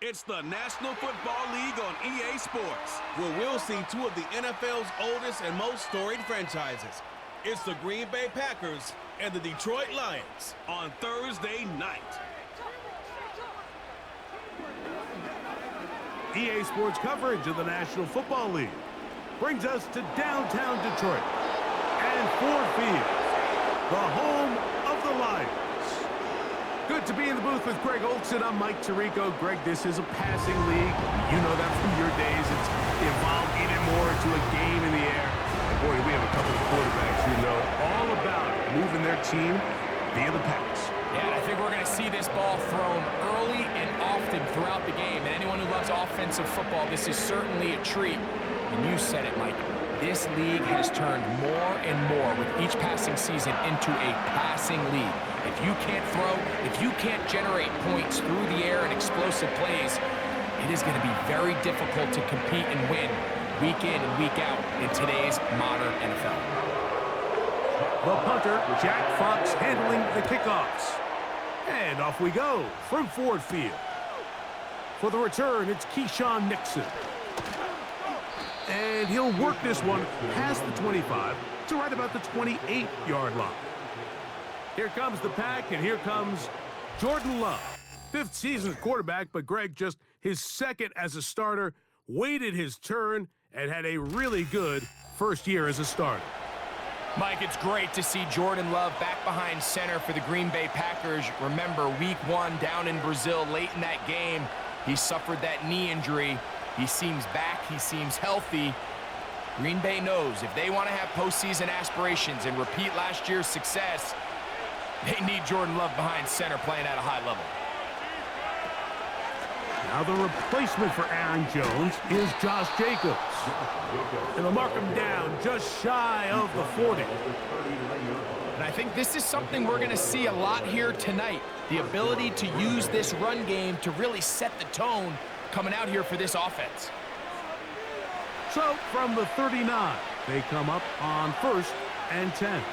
It's the National Football League on EA Sports, where we'll see two of the NFL's oldest and most storied franchises. It's the Green Bay Packers and the Detroit Lions on Thursday night. EA Sports coverage of the National Football League brings us to downtown Detroit and Ford Field, the home of the Lions. Good to be in the booth with Greg Olson. I'm Mike Tirico. Greg, this is a passing league. You know that from your days. It's evolved even more into a game in the air. And boy, we have a couple of quarterbacks who know all about moving their team via the pass. Yeah, and I think we're going to see this ball thrown early and often throughout the game. And anyone who loves offensive football, this is certainly a treat. And you said it, Mike. This league has turned more and more with each passing season into a passing league. If you can't throw, if you can't generate points through the air and explosive plays, it is going to be very difficult to compete and win week in and week out in today's modern NFL. The punter, Jack Fox, handling the kickoffs. And off we go from Ford Field. For the return, it's Keyshawn Nixon. And he'll work this one past the 25 to right about the 28-yard line. Here comes the pack, and here comes Jordan Love. Fifth season at quarterback, but Greg, just his second as a starter, waited his turn, and had a really good first year as a starter. Mike, it's great to see Jordan Love back behind center for the Green Bay Packers. Remember, week one down in Brazil, late in that game, he suffered that knee injury. He seems back. He seems healthy. Green Bay knows if they want to have postseason aspirations and repeat last year's success, they need Jordan Love behind center playing at a high level. Now the replacement for Aaron Jones is Josh Jacobs. And they'll mark him down just shy of the 40. And I think this is something we're going to see a lot here tonight. The ability to use this run game to really set the tone coming out here for this offense. So from the 39, they come up on 1st and 10.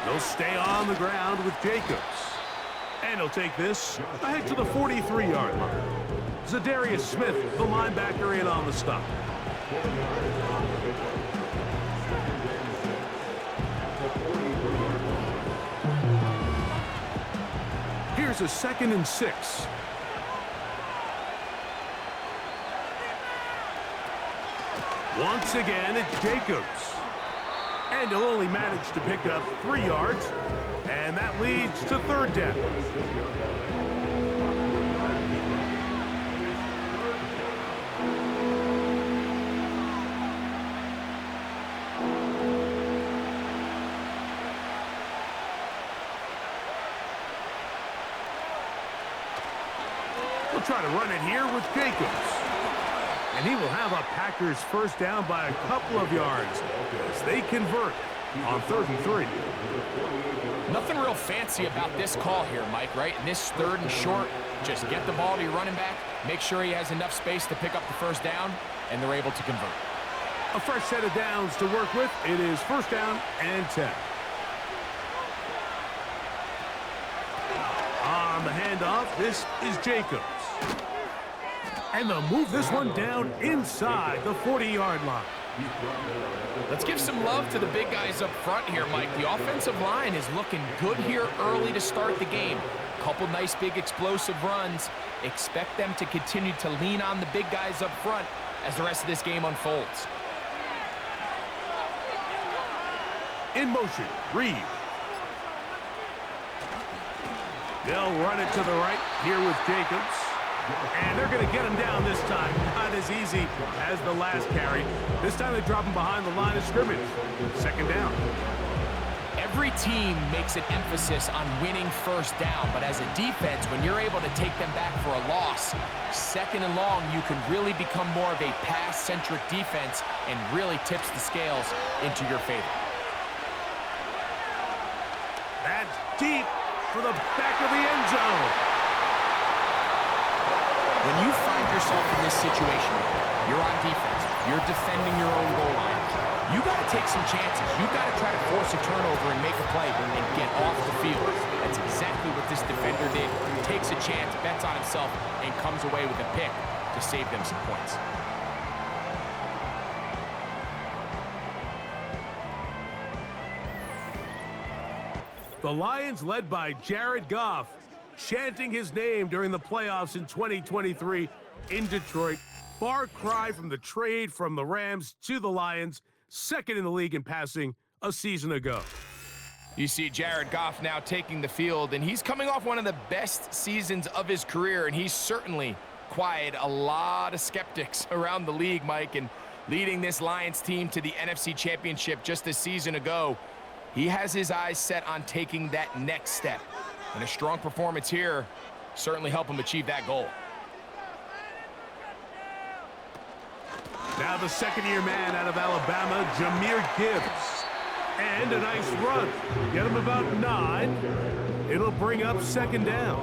They'll stay on the ground with Jacobs. And he'll take this ahead to the 43-yard line. Zadarius Smith, the linebacker, in on the stop. Here's a 2nd and 6. Once again, it's Jacobs. And he'll only manage to pick up 3 yards, and that leads to 3rd down. We'll try to run it here with Jacobs. And he will have a Packers first down by a couple of yards as they convert on 3rd and 3. Nothing real fancy about this call here, Mike, right? In this 3rd and short, just get the ball to your running back, make sure he has enough space to pick up the first down, and they're able to convert. A fresh set of downs to work with. It is 1st down and 10. On the handoff, this is Jacobs. And they'll move this one down inside the 40-yard line. Let's give some love to the big guys up front here, Mike. The offensive line is looking good here early to start the game. Couple nice big explosive runs. Expect them to continue to lean on the big guys up front as the rest of this game unfolds. In motion, Reed. They'll run it to the right here with Jacobs. And they're going to get him down this time. Not as easy as the last carry. This time they drop him behind the line of scrimmage. 2nd down. Every team makes an emphasis on winning first down, but as a defense, when you're able to take them back for a loss, 2nd and long, you can really become more of a pass-centric defense and really tips the scales into your favor. That's deep for the back of the end zone. When you find yourself in this situation, you're on defense, you're defending your own goal line, you got to take some chances. You got to try to force a turnover and make a play and get off the field. That's exactly what this defender did takes a chance, bets on himself, and comes away with a pick to save them some points. The Lions, led by Jared Goff, chanting his name during the playoffs in 2023 in Detroit. Far cry from the trade from the Rams to the Lions, second in the league in passing a season ago. You see Jared Goff now taking the field, and he's coming off one of the best seasons of his career, and he's certainly quieted a lot of skeptics around the league, Mike, and leading this Lions team to the NFC Championship just a season ago. He has his eyes set on taking that next step, and a strong performance here certainly help him achieve that goal. Now the second-year man out of Alabama, Jahmyr Gibbs. And a nice run. Get him about 9. It'll bring up second down.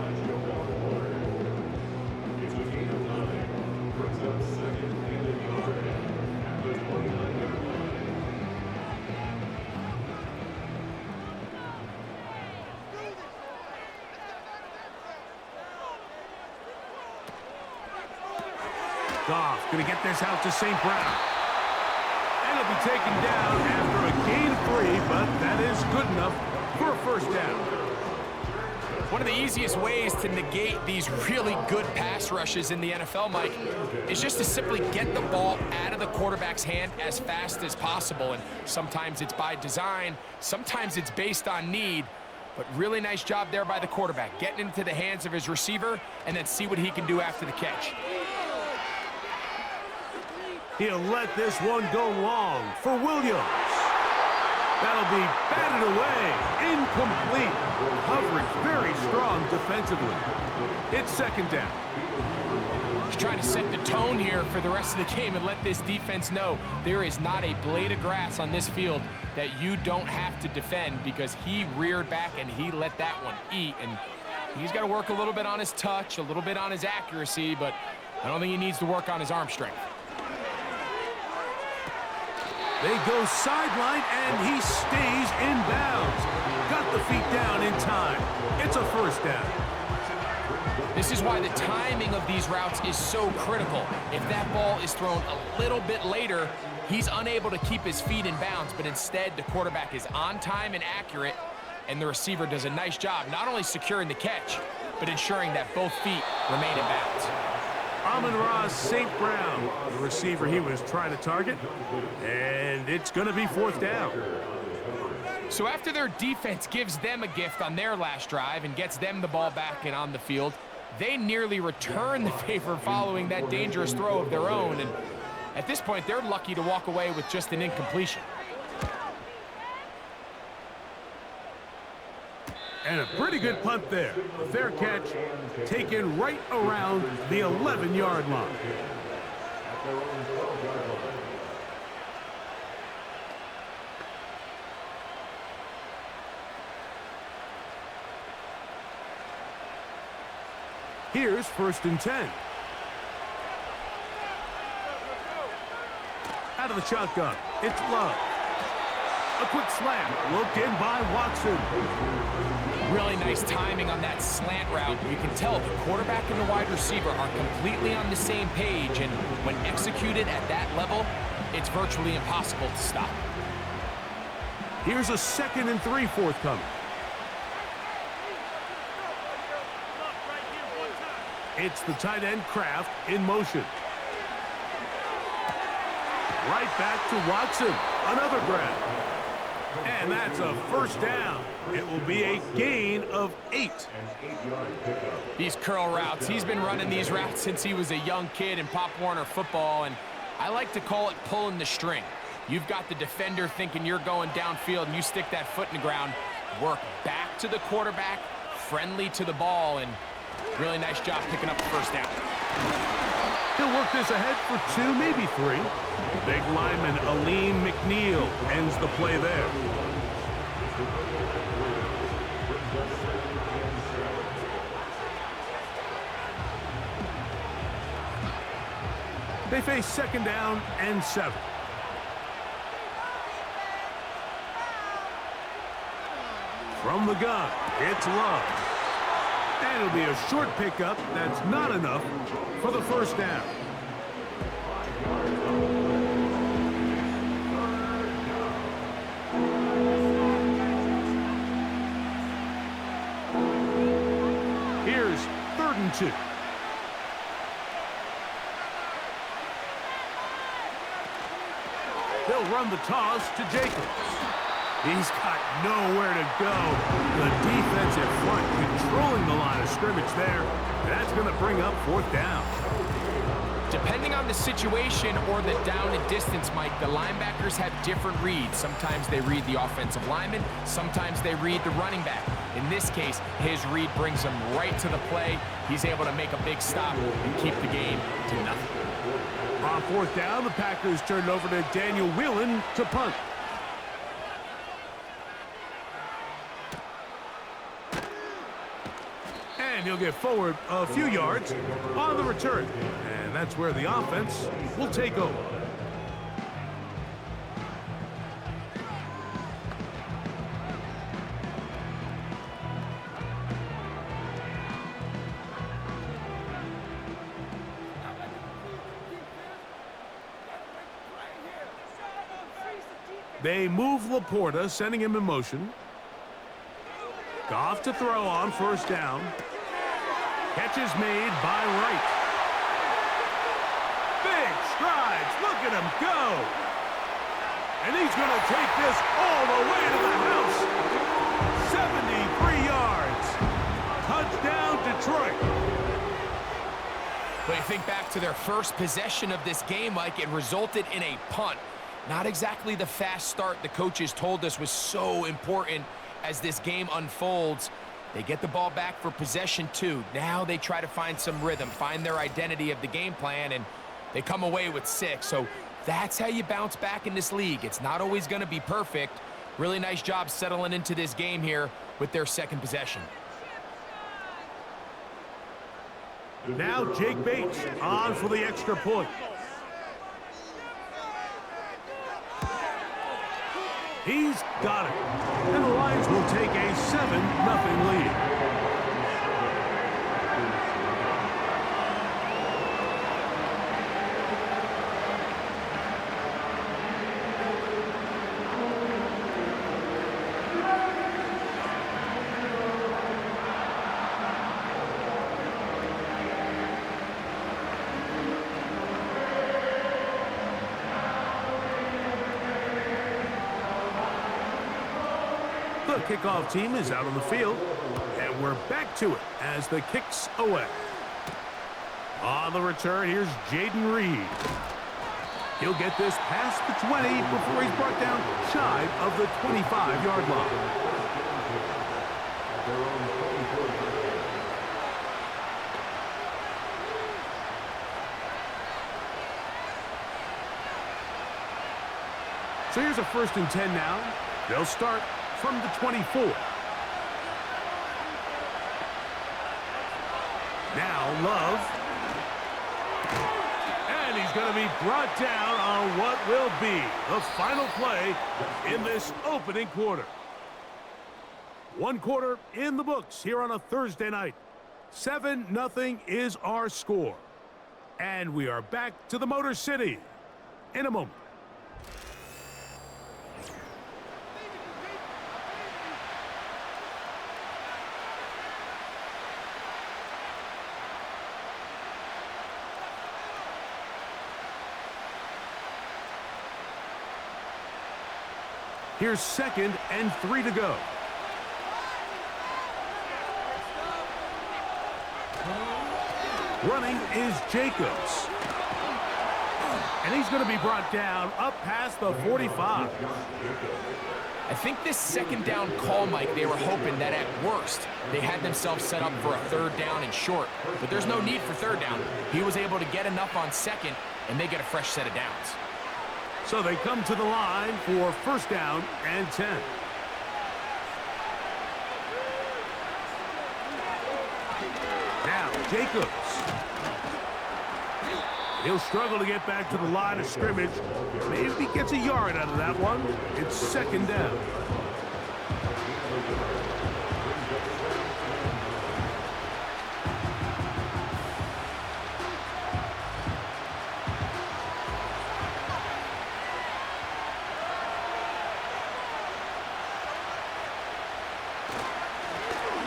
Goff going to get this out to St. Brown. And it'll be taken down after a gain of 3, but that is good enough for a first down. One of the easiest ways to negate these really good pass rushes in the NFL, Mike, is just to simply get the ball out of the quarterback's hand as fast as possible. And sometimes it's by design, sometimes it's based on need. But really nice job there by the quarterback, getting into the hands of his receiver and then see what he can do after the catch. He'll let this one go long for Williams. That'll be batted away. Incomplete. Coverage very strong defensively. It's second down. He's trying to set the tone here for the rest of the game and let this defense know there is not a blade of grass on this field that you don't have to defend, because he reared back and he let that one eat. And he's got to work a little bit on his touch, a little bit on his accuracy, but I don't think he needs to work on his arm strength. They go sideline, and he stays in bounds. Got the feet down in time. It's a first down. This is why the timing of these routes is so critical. If that ball is thrown a little bit later, he's unable to keep his feet in bounds, but instead the quarterback is on time and accurate, and the receiver does a nice job not only securing the catch, but ensuring that both feet remain in bounds. Amon-Ra St. Brown, the receiver he was trying to target, and it's going to be fourth down. So after their defense gives them a gift on their last drive and gets them the ball back and on the field, they nearly return the favor following that dangerous throw of their own, and at this point they're lucky to walk away with just an incompletion. And a pretty good punt there. A fair catch taken right around the 11-yard line. Here's first and 10. Out of the shotgun, it's Love. A quick slam, looked in by Watson. Really nice timing on that slant route. You can tell the quarterback and the wide receiver are completely on the same page, and when executed at that level, it's virtually impossible to stop. Here's a 2nd and 3 forthcoming. It's the tight end Kraft in motion. Right back to Watson. Another grab. And that's a first down. It will be a gain of 8. These curl routes, he's been running these routes since he was a young kid in Pop Warner football, and I like to call it pulling the string. You've got the defender thinking you're going downfield, and you stick that foot in the ground, work back to the quarterback, friendly to the ball, and really nice job picking up the first down. He'll work this ahead for 2, maybe 3. Big lineman Alim McNeil ends the play there. They face second down and 7. From the gun, it's Love. And it'll be a short pickup that's not enough for the first down. Here's 3rd and 2. They'll run the toss to Jacobs. He's got nowhere to go. The defensive front controlling the line of scrimmage there. That's going to bring up 4th down. Depending on the situation or the down and distance, Mike, the linebackers have different reads. Sometimes they read the offensive lineman. Sometimes they read the running back. In this case, his read brings him right to the play. He's able to make a big stop and keep the game to nothing. On 4th down, the Packers turned over to Daniel Whelan to punt. And he'll get forward a few yards on the return. And that's where the offense will take over. They move Laporta, sending him in motion. Goff to throw on 1st down. Catch is made by Wright. Big strides. Look at him go. And he's going to take this all the way to the house. 73 yards. Touchdown, Detroit. But you think back to their first possession of this game, Mike, it resulted in a punt. Not exactly the fast start the coaches told us was so important as this game unfolds. They get the ball back for possession 2. Now they try to find some rhythm, find their identity of the game plan, and they come away with 6. So that's how you bounce back in this league. It's not always going to be perfect. Really nice job settling into this game here with their 2nd possession. Now Jake Bates on for the extra point. He's got it. And the Lions will take a 7-0 lead. The kickoff team is out on the field, and we're back to it as the kick's away. On the return, here's Jaden Reed. He'll get this past the 20 before he's brought down shy of the 25-yard line. So here's a 1st and 10 now. They'll start from the 24. Now Love. And he's going to be brought down on what will be the final play in this opening quarter. 1 quarter in the books here on a Thursday night. 7-0 is our score. And we are back to the Motor City in a moment. Here's 2nd and 3 to go. Running is Jacobs. And he's going to be brought down up past the 45. I think this 2nd down call, Mike, they were hoping that at worst they had themselves set up for a 3rd down and short. But there's no need for 3rd down. He was able to get enough on 2nd, and they get a fresh set of downs. So they come to the line for 1st down and 10. Now Jacobs. He'll struggle to get back to the line of scrimmage. Maybe he gets a yard out of that one. It's 2nd down.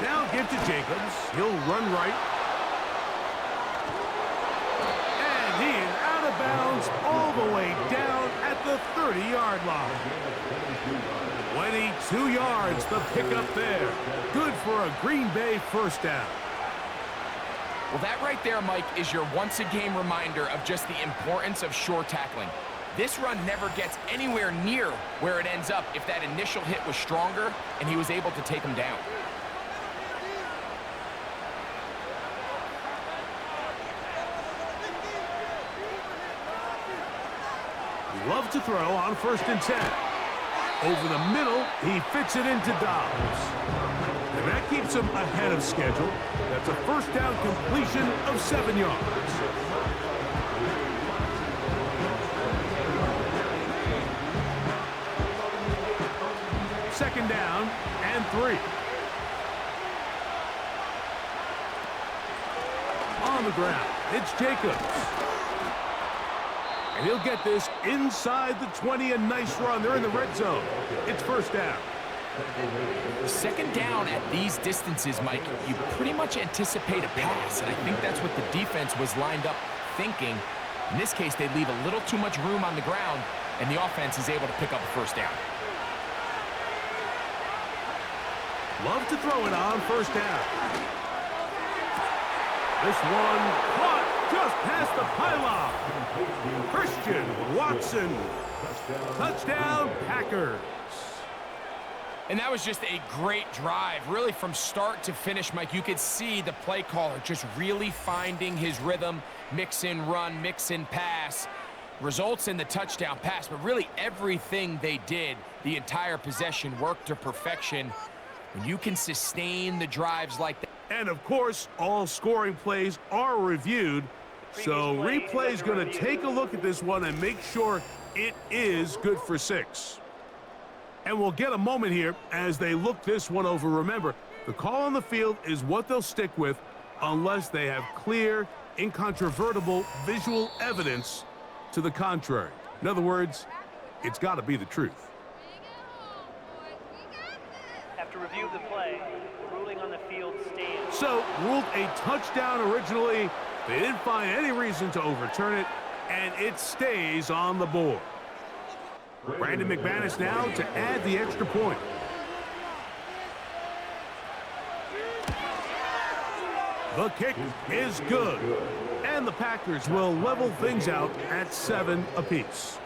Now give to Jacobs. He'll run right. And he is out of bounds all the way down at the 30-yard line. 22 yards, the pickup there. Good for a Green Bay first down. Well, that right there, Mike, is your once-a-game reminder of just the importance of shore tackling. This run never gets anywhere near where it ends up if that initial hit was stronger and he was able to take him down. Love to throw on 1st and 10. Over the middle, he fits it into Dobbs. And that keeps him ahead of schedule. That's a first down completion of 7 yards. Second down and 3. On the ground, it's Jacobs. And he'll get this inside the 20, a nice run. They're in the red zone. It's first down. Second down at these distances, Mike, you pretty much anticipate a pass, and I think that's what the defense was lined up thinking. In this case, they leave a little too much room on the ground, and the offense is able to pick up a first down. Love to throw it on 1st down. This one caught just past the pylon. Christian Watson. Touchdown, Packers. And that was just a great drive. Really, from start to finish, Mike, you could see the play caller just really finding his rhythm, mix in run, mix in pass. Results in the touchdown pass, but really everything they did, the entire possession, worked to perfection. When you can sustain the drives like that. And, of course, all scoring plays are reviewed. So replay's going to take a look at this one and make sure it is good for 6. And we'll get a moment here as they look this one over. Remember, the call on the field is what they'll stick with unless they have clear, incontrovertible visual evidence to the contrary. In other words, it's got to be the truth. After review of the play, the ruling on the field stands. So, ruled a touchdown originally. They didn't find any reason to overturn it, and it stays on the board. Brandon McManus now to add the extra point. The kick is good, and the Packers will level things out at 7 apiece.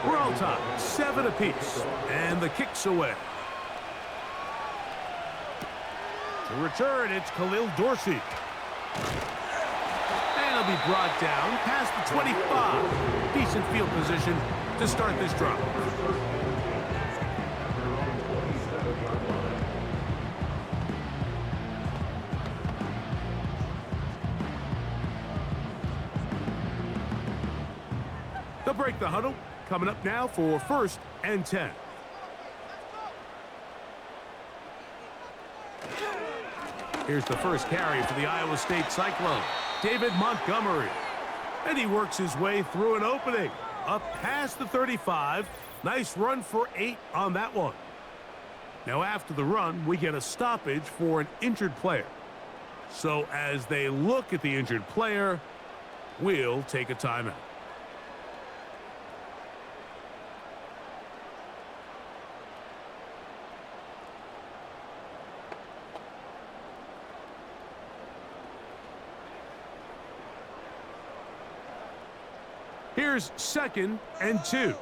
We're all tied, 7 apiece, and the kick's away. To return, it's Khalil Dorsey. And he'll be brought down past the 25. Decent field position to start this drive. They'll break the huddle. Coming up now for 1st and 10. Here's the first carry for the Iowa State Cyclone, David Montgomery. And he works his way through an opening. Up past the 35. Nice run for 8 on that one. Now after the run, we get a stoppage for an injured player. So as they look at the injured player, we'll take a timeout. Here's 2nd and 2.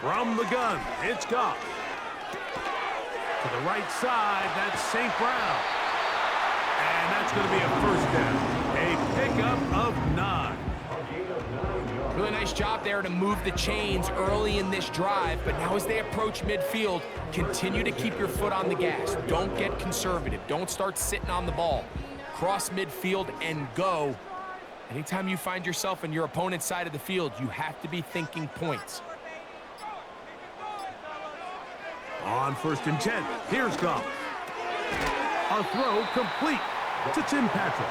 From the gun, it's Goff. To the right side, that's St. Brown. And that's going to be a first down. A pickup of 9. Really nice job there to move the chains early in this drive, but now as they approach midfield, continue to keep your foot on the gas. Don't get conservative. Don't start sitting on the ball. cross midfield and go. Anytime you find yourself in your opponent's side of the field, you have to be thinking points. On 1st and 10, here's Goff. A throw complete to Tim Patrick.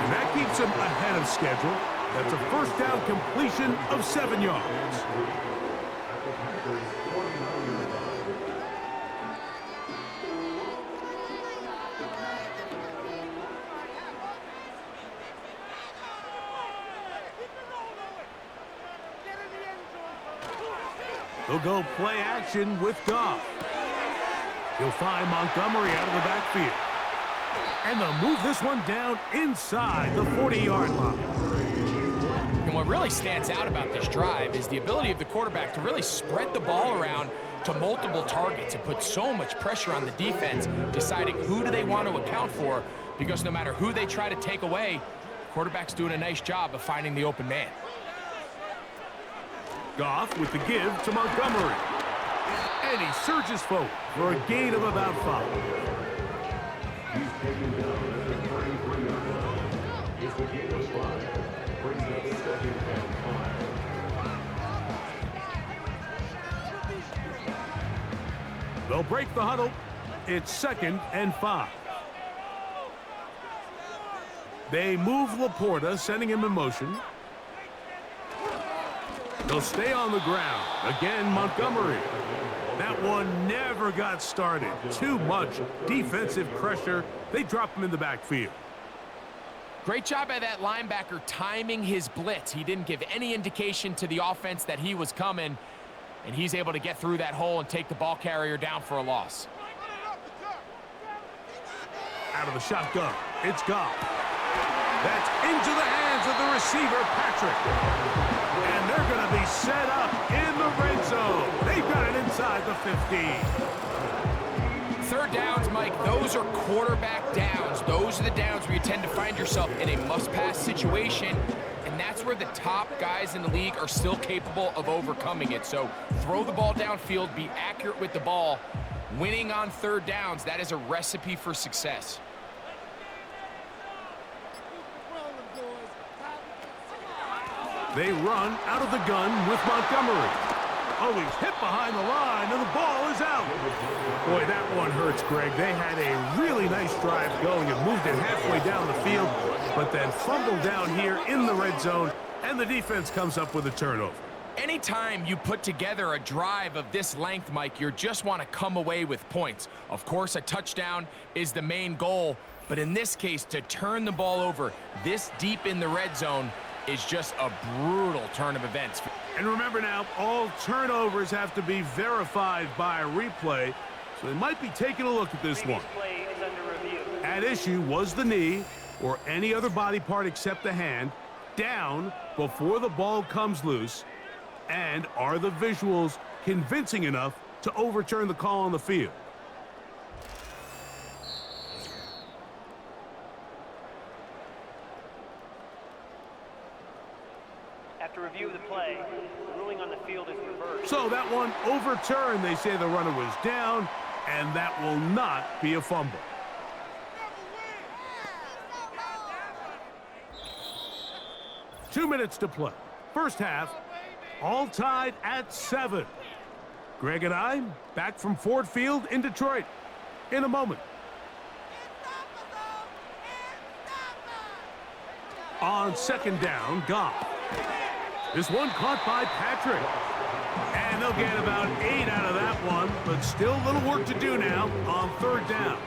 And that keeps him ahead of schedule. That's a first down completion of 7 yards. He'll go play action with Goff. He'll find Montgomery out of the backfield. And they'll move this one down inside the 40-yard line. And what really stands out about this drive is the ability of the quarterback to really spread the ball around to multiple targets and put so much pressure on the defense, deciding who do they want to account for, because no matter who they try to take away, the quarterback's doing a nice job of finding the open man. Goff with the give to Montgomery. And he surges forward for a gain of about 5. They'll break the huddle. It's 2nd and 5. They move Laporta, sending him in motion. They'll stay on the ground. Again, Montgomery. That one never got started. Too much defensive pressure. They drop him in the backfield. Great job by that linebacker timing his blitz. He didn't give any indication to the offense that he was coming, and he's able to get through that hole and take the ball carrier down for a loss. Out of the shotgun, it's Goff. That's into the hands of the receiver, Patrick. And they're going to be set up in the red zone. They've got it inside the 15. 3rd downs, Mike, those are quarterback downs. Those are the downs where you tend to find yourself in a must-pass situation, and that's where the top guys in the league are still capable of overcoming it. So throw the ball downfield, be accurate with the ball. Winning on 3rd downs, that is a recipe for success. They run out of the gun with Montgomery. Oh, he's hit behind the line, and the ball is out. Boy, that one hurts, Greg. They had a really nice drive going and moved it halfway down the field, but then fumbled down here in the red zone, and the defense comes up with a turnover. Anytime you put together a drive of this length, Mike, you just want to come away with points. Of course, a touchdown is the main goal, but in this case, to turn the ball over this deep in the red zone is just a brutal turn of events. And remember now, all turnovers have to be verified by a replay, so they might be taking a look at this one. Play is under review. At issue was the knee, or any other body part except the hand, down before the ball comes loose, and are the visuals convincing enough to overturn the call on the field? After review of the play, the ruling on the field is reversed. So that one overturned. They say the runner was down, and that will not be a fumble. Two minutes to play. First half, all tied at 7. Greg and I back from Ford Field in Detroit in a moment. On 2nd down, Goff. This one caught by Patrick. And they'll get about 8 out of that one, but still a little work to do now on 3rd down.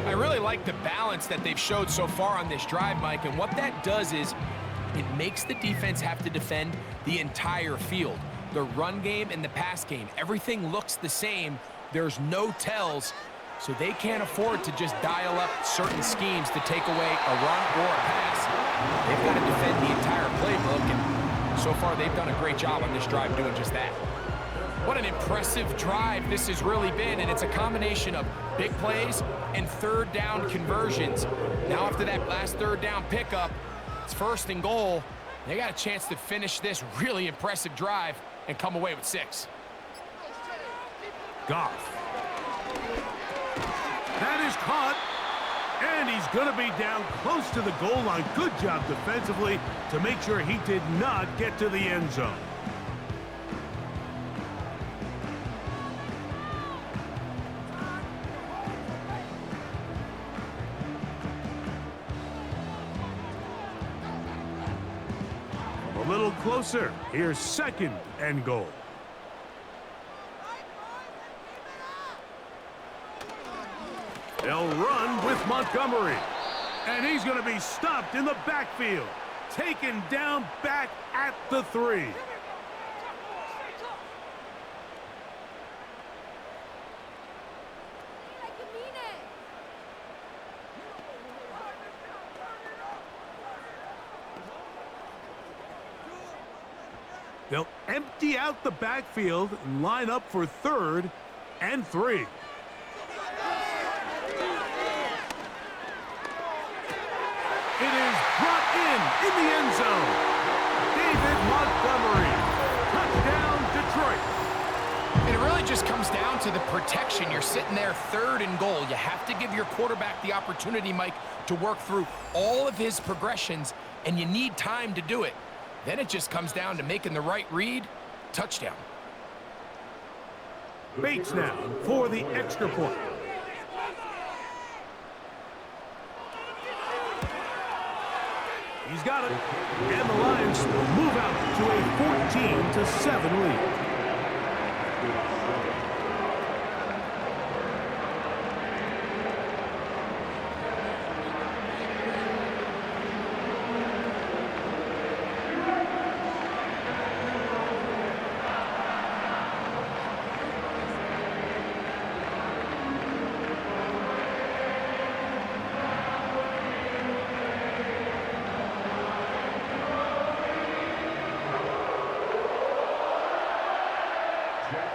I really like the balance that they've showed so far on this drive, Mike, and what that does is it makes the defense have to defend the entire field. The run game and the pass game, everything looks the same. There's no tells, so they can't afford to just dial up certain schemes to take away a run or a pass. They've got to defend the entire playbook, and so far they've done a great job on this drive doing just that. What an impressive drive this has really been, and it's a combination of big plays and 3rd down conversions. Now after that last 3rd down pickup, it's 1st and goal. They got a chance to finish this really impressive drive and come away with 6. Goff. That is caught. And he's going to be down close to the goal line. Good job defensively to make sure he did not get to the end zone. A little closer. Here's 2nd and goal. They'll run with Montgomery. And he's going to be stopped in the backfield. Taken down back at the 3. They'll empty out the backfield and line up for 3rd and 3. It is brought in the end zone. David Montgomery. Touchdown, Detroit. It really just comes down to the protection. You're sitting there 3rd and goal. You have to give your quarterback the opportunity, Mike, to work through all of his progressions, and you need time to do it. Then it just comes down to making the right read. Touchdown. Bates now for the extra point. He's got it. And the Lions will move out to a 14-7 lead.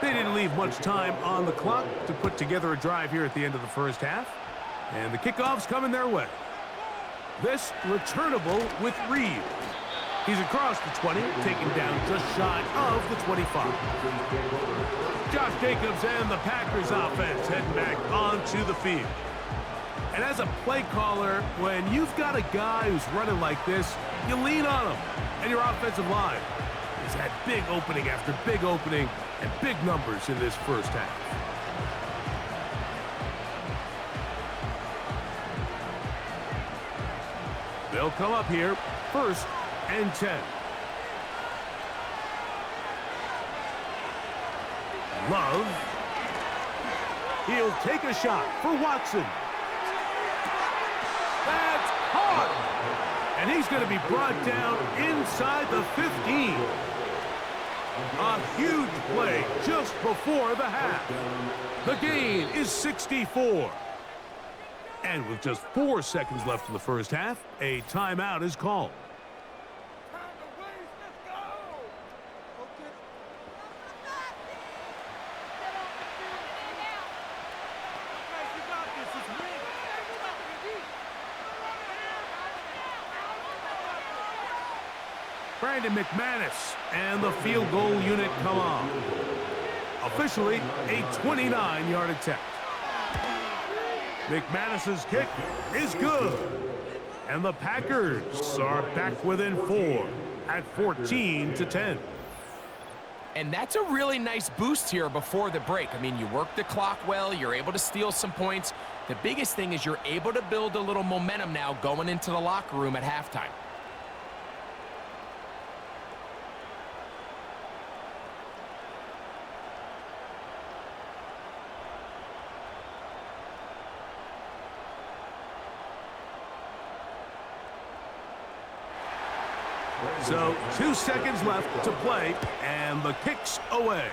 They didn't leave much time on the clock to put together a drive here at the end of the first half. And the kickoff's coming their way. This returnable with Reed. He's across the 20, taken down just shy of the 25. Josh Jacobs and the Packers offense heading back onto the field. And as a play caller, when you've got a guy who's running like this, you lean on him. And your offensive line has had big opening after big opening and big numbers in this first half. They'll come up here, 1st and 10. Love. He'll take a shot for Watson. That's caught. And he's going to be brought down inside the 15. A huge play just before the half. The gain is 64. And with just 4 seconds left in the first half, a timeout is called. Brandon McManus and the field goal unit come on. Officially a 29-yard attempt. McManus's kick is good. And the Packers are back within 4 at 14-10. And that's a really nice boost here before the break. I mean, you work the clock well. You're able to steal some points. The biggest thing is you're able to build a little momentum now going into the locker room at halftime. So 2 seconds left to play, and the kick's away.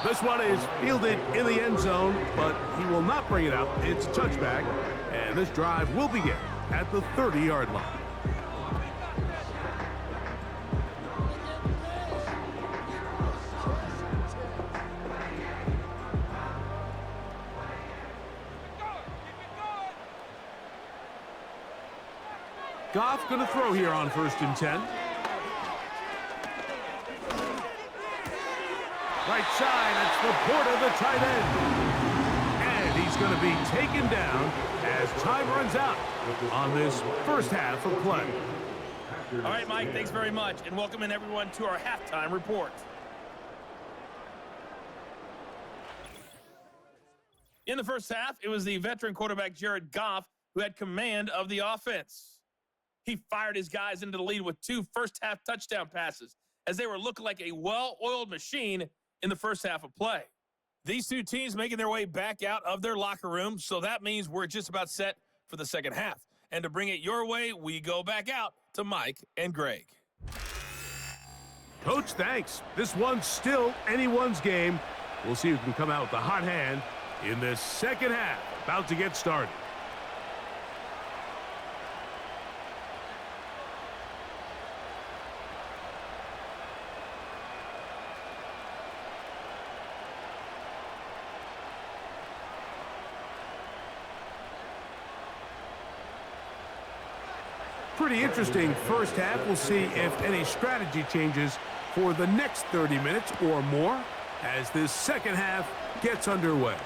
This one is fielded in the end zone, but he will not bring it out. It's a touchback, and this drive will begin at the 30-yard line. Goff going to throw here on 1st and 10. Right side, that's Laporta, the tight end. And he's is going to be taken down as time runs out on this first half of play. All right, Mike, thanks very much, and welcoming everyone to our halftime report. In the first half, it was the veteran quarterback Jared Goff who had command of the offense. He fired his guys into the lead with 2 first-half touchdown passes as they were looking like a well-oiled machine in the first half of play. These two teams making their way back out of their locker room, so that means we're just about set for the second half. And to bring it your way, we go back out to Mike and Greg. Coach, thanks. This one's still anyone's game. We'll see who can come out with the hot hand in this second half. About to get started. Pretty interesting first half. We'll see if any strategy changes for the next 30 minutes or more as this second half gets underway.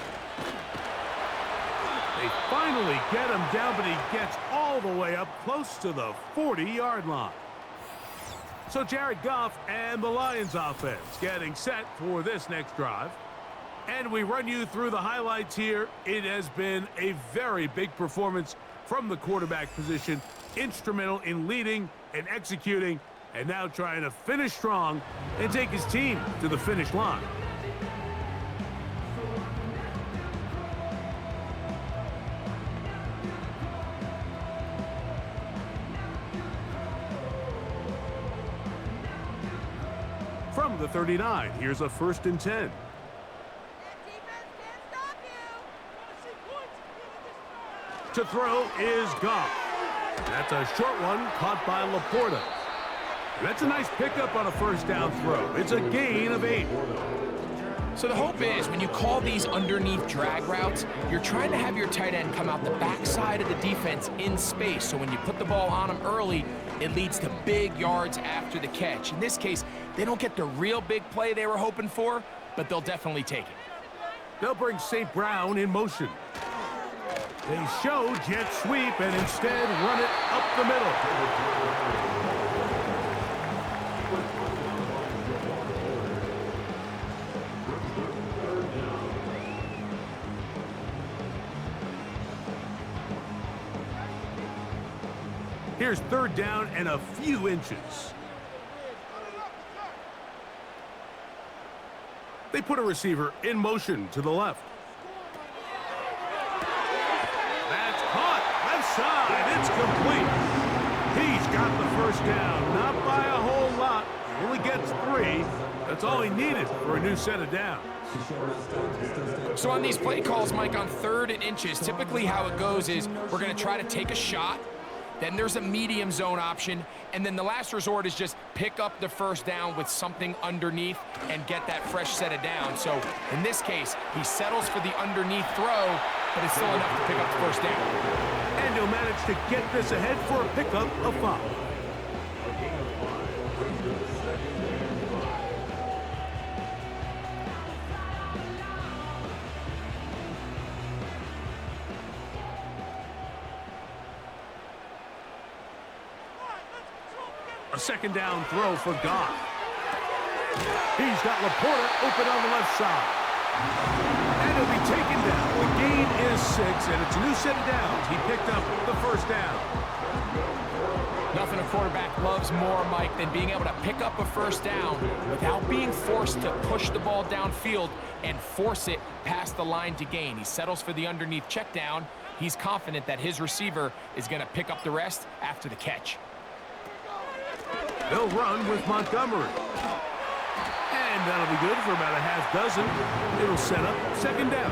They finally get him down, but he gets all the way up close to the 40-yard line. So Jared Goff and the Lions offense getting set for this next drive. And we run you through the highlights here. It has been a very big performance from the quarterback position. Instrumental in leading and executing, and now trying to finish strong and take his team to the finish line. From the 39, here's a 1st and 10. To throw is Goff. That's a short one caught by Laporta. That's a nice pickup on a first down throw. It's a gain of 8. So the hope is when you call these underneath drag routes, you're trying to have your tight end come out the backside of the defense in space. So when you put the ball on him early, it leads to big yards after the catch. In this case, they don't get the real big play they were hoping for, but they'll definitely take it. They'll bring St. Brown in motion. They show jet sweep and instead run it up the middle. Here's 3rd down and a few inches. They put a receiver in motion to the left. It's complete. He's got the first down, not by a whole lot. He only gets 3. That's all he needed for a new set of downs. So on these play calls, Mike, on 3rd and inches, typically how it goes is we're going to try to take a shot. Then there's a medium zone option. And then the last resort is just pick up the first down with something underneath and get that fresh set of downs. So in this case, he settles for the underneath throw, but it's still enough to pick up the first down. And he'll manage to get this ahead for a pickup of 5. A 2nd down throw for Goff. He's got Laporta open on the left side. And he'll be taken down. The gain is 6, and it's a new set of downs. He picked up the first down. Nothing a quarterback loves more, Mike, than being able to pick up a first down without being forced to push the ball downfield and force it past the line to gain. He settles for the underneath check down. He's confident that his receiver is going to pick up the rest after the catch. They'll run with Montgomery. And that'll be good for about a half dozen. It'll set up 2nd down.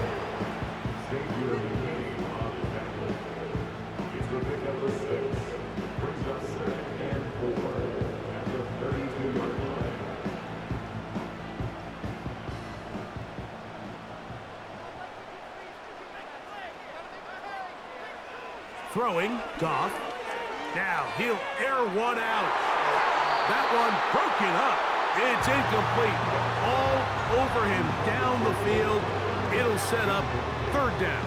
Throwing, Goff. Now he'll air one out. That one broken up. It's incomplete. All over him down the field. It'll set up 3rd down.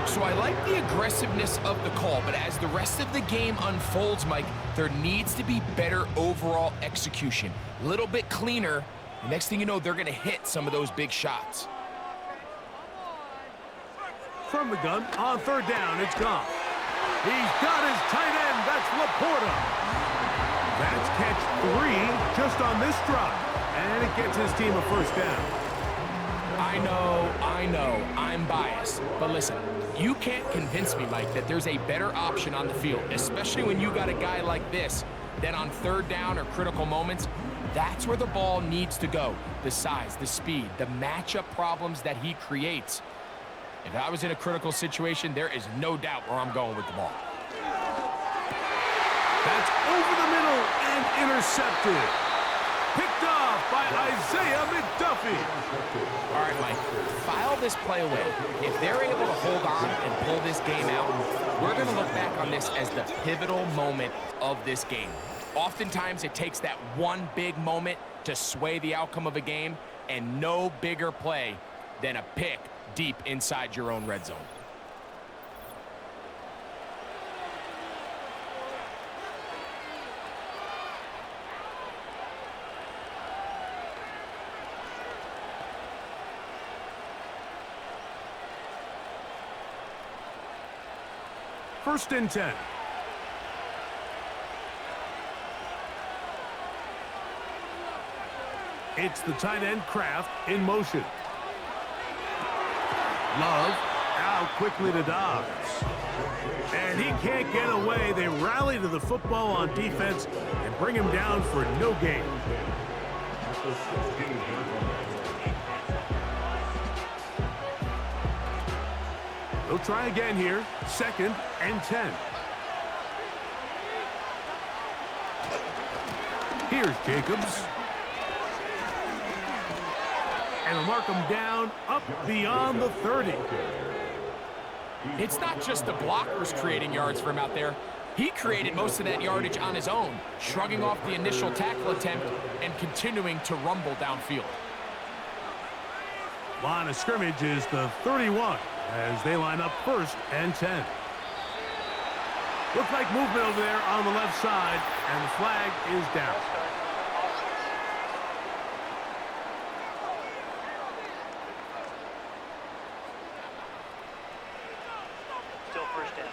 So I like the aggressiveness of the call, but as the rest of the game unfolds, Mike, there needs to be better overall execution. A little bit cleaner. The next thing you know, they're going to hit some of those big shots. From the gun, on third down, it's Goff. He's got his tight end. That's Laporta. That's catch 3 just on this drive. And it gets his team a first down. I know, I'm biased. But listen, you can't convince me, Mike, that there's a better option on the field, especially when you got a guy like this, that on third down or critical moments, that's where the ball needs to go. The size, the speed, the matchup problems that he creates. If I was in a critical situation, there is no doubt where I'm going with the ball. That's over the middle and intercepted. Picked off by Isaiah McDuffie. All right, Mike, file this play away. If they're able to hold on and pull this game out, we're going to look back on this as the pivotal moment of this game. Oftentimes, it takes that one big moment to sway the outcome of a game, and no bigger play than a pick deep inside your own red zone. First and 10. It's the tight end Kraft in motion. Love out quickly to Dobbs. And he can't get away. They rally to the football on defense and bring him down for no gain. They'll try again here. Second and 10. Here's Jacobs. And they'll mark him down up beyond the 30. It's not just the blockers creating yards for him out there. He created most of that yardage on his own, shrugging off the initial tackle attempt and continuing to rumble downfield. Line of scrimmage is the 31 as they line up first and 10. Looks like movement over there on the left side, and the flag is down. Still first down.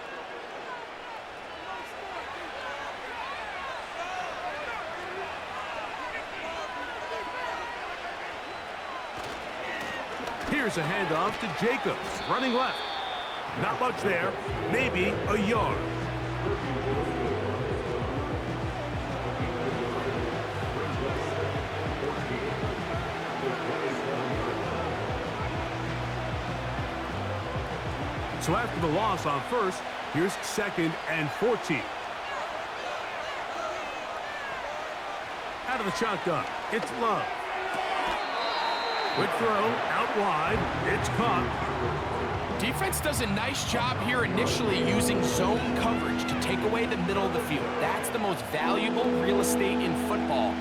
Here's a handoff to Jacobs, running left. Not much there, maybe a yard. So after the loss on first, here's second and 14. Out of the shotgun, it's Love. Quick throw, out wide, it's caught. Defense does a nice job here initially using zone coverage to take away the middle of the field. That's the most valuable real estate in football.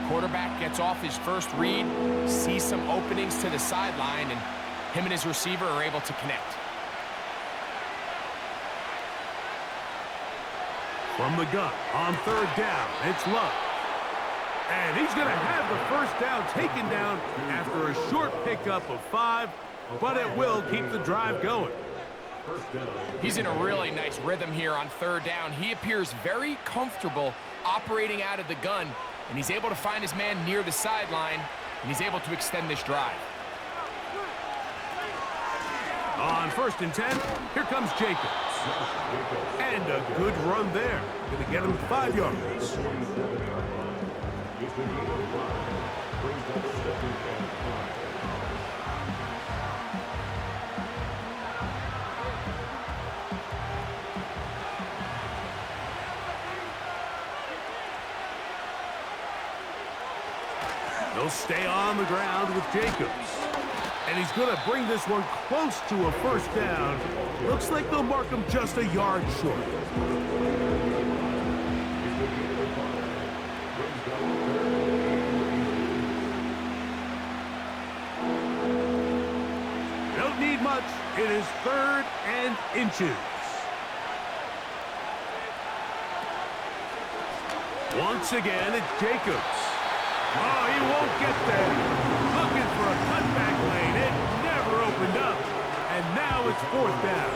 Quarterback gets off his first read, sees some openings to the sideline, and him and his receiver are able to connect. From the gun, on third down, it's Love. And he's going to have the first down taken down after a short pickup of 5, but it will keep the drive going. He's in a really nice rhythm here on third down. He appears very comfortable operating out of the gun, and he's able to find his man near the sideline, and he's able to extend this drive. On first and 10, here comes Jacobs. And a good run there. Going to get him 5 yards. They'll stay on the ground with Jacobs. And he's going to bring this one close to a first down. Looks like they'll mark him just a yard short. Don't need much. It is 3rd and inches. Once again, it's Jacobs. Oh, he won't get there. Looking for a cutback lane. It never opened up. And now it's 4th down.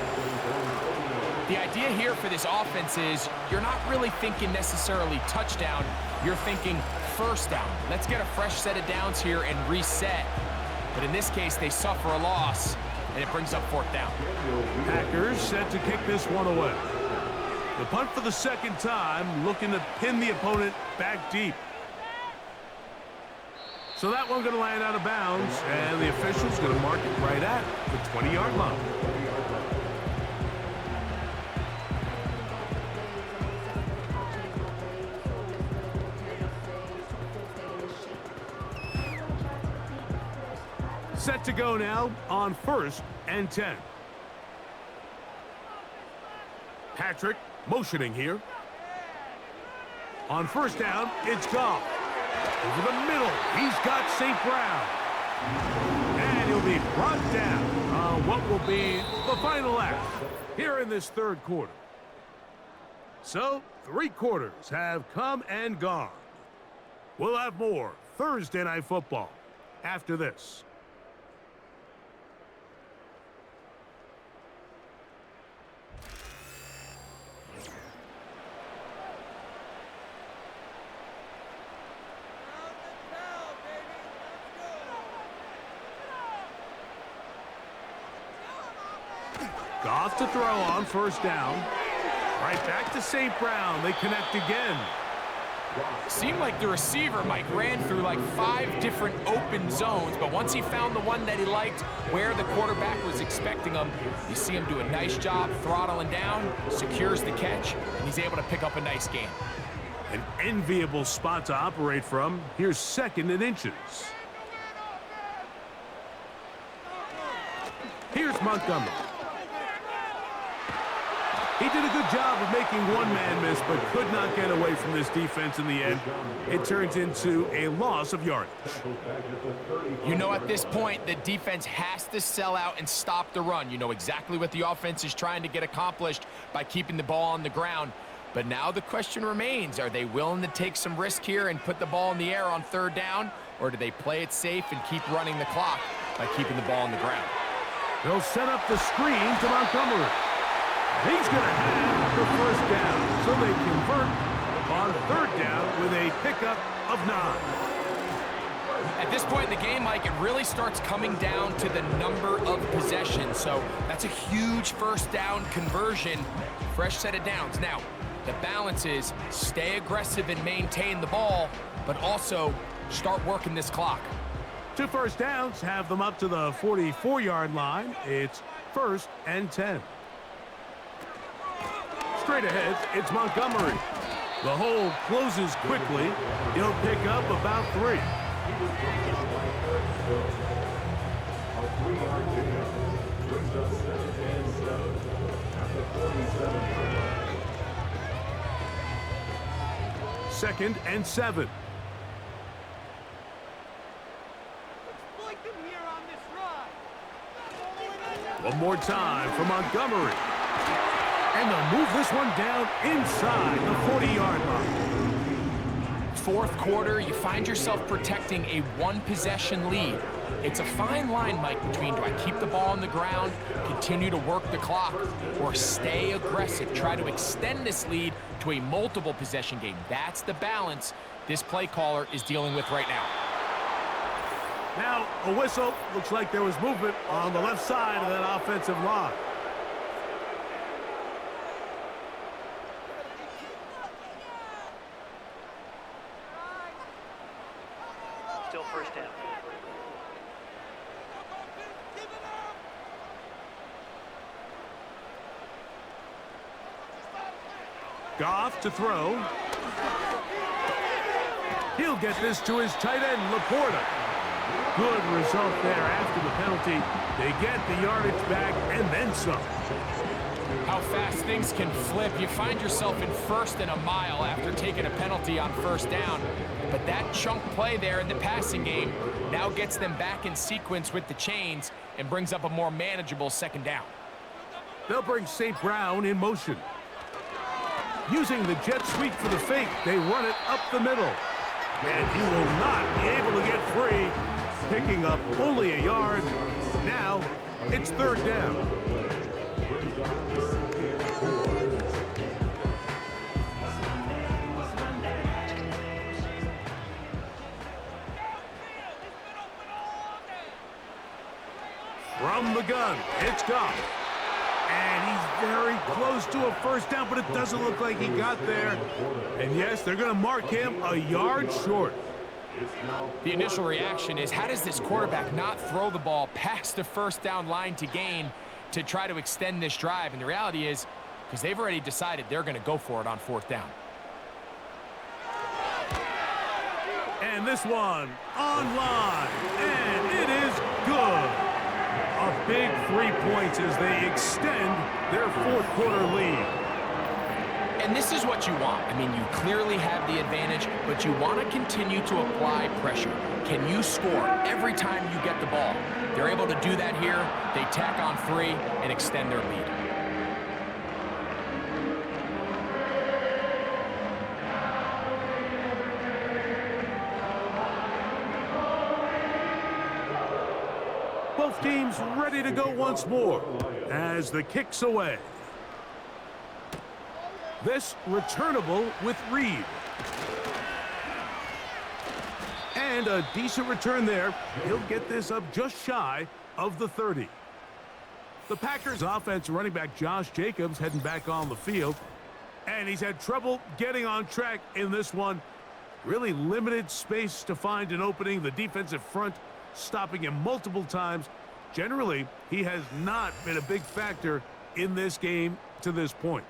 The idea here for this offense is you're not really thinking necessarily touchdown. You're thinking 1st down. Let's get a fresh set of downs here and reset. But in this case, they suffer a loss, and it brings up 4th down. Packers set to kick this one away. The punt for the 2nd time, looking to pin the opponent back deep. So that one going to land out of bounds, and the official's going to mark it right at the 20-yard line. Set to go now on 1st and 10. Patrick motioning here. On 1st down, it's Goff. Over the middle, he's got St. Brown. And he'll be brought down on what will be the final act here in this 3rd quarter. So, 3 quarters have come and gone. We'll have more Thursday Night Football after this. Goff to throw on 1st down. Right back to St. Brown. They connect again. Seemed like the receiver, Mike, ran through like 5 different open zones, but once he found the one that he liked, where the quarterback was expecting him, you see him do a nice job throttling down, secures the catch, and he's able to pick up a nice gain. An enviable spot to operate from. Here's 2nd and inches. Here's Montgomery. He did a good job of making one man miss, but could not get away from this defense in the end. It turns into a loss of yardage. You know, at this point, the defense has to sell out and stop the run. You know exactly what the offense is trying to get accomplished by keeping the ball on the ground. But now the question remains, are they willing to take some risk here and put the ball in the air on 3rd down, or do they play it safe and keep running the clock by keeping the ball on the ground? They'll set up the screen to Montgomery. He's going to have the 1st down, so they convert on 3rd down with a pickup of 9. At this point in the game, Mike, it really starts coming down to the number of possessions. So that's a huge 1st down conversion, fresh set of downs. Now, the balance is stay aggressive and maintain the ball, but also start working this clock. 2 first downs have them up to the 44-yard line. It's 1st and 10. Straight ahead, it's Montgomery. The hole closes quickly. He'll pick up about 3. Second and 7. One more time for Montgomery. And they'll move this one down inside the 40-yard line. 4th quarter, you find yourself protecting a 1-possession lead. It's a fine line, Mike, between do I keep the ball on the ground, continue to work the clock, or stay aggressive, try to extend this lead to a multiple possession game. That's the balance this play caller is dealing with right now. Now, a whistle. Looks like there was movement on the left side of that offensive line. Still 1st down. Goff to throw. He'll get this to his tight end, Laporta. Good result there after the penalty. They get the yardage back and then some. How fast things can flip. You find yourself in first and a mile after taking a penalty on first down. But that chunk play there in the passing game now gets them back in sequence with the chains and brings up a more manageable second down. They'll bring St. Brown in motion. Using the jet sweep for the fake, they run it up the middle. And he will not be able to get free, picking up only a yard. Now, it's third down. From the gun, it's Goff. And he's very close to a first down, but it doesn't look like he got there. And yes, they're going to mark him a yard short. The initial reaction is, how does this quarterback not throw the ball past the first down line to gain to try to extend this drive? And the reality is, because they've already decided they're going to go for it on fourth down. And this one online, and it is good. A big 3 points as they extend their fourth quarter lead. And this is what you want. I mean, you clearly have the advantage, but you want to continue to apply pressure. Can you score every time you get the ball? They're able to do that here. They tack on 3 and extend their lead. Both teams ready to go once more as the kick's away. This returnable with Reed. And a decent return there. He'll get this up just shy of the 30. The Packers offense running back Josh Jacobs heading back on the field. And he's had trouble getting on track in this one. Really limited space to find an opening. The defensive front stopping him multiple times. Generally, he has not been a big factor in this game to this point.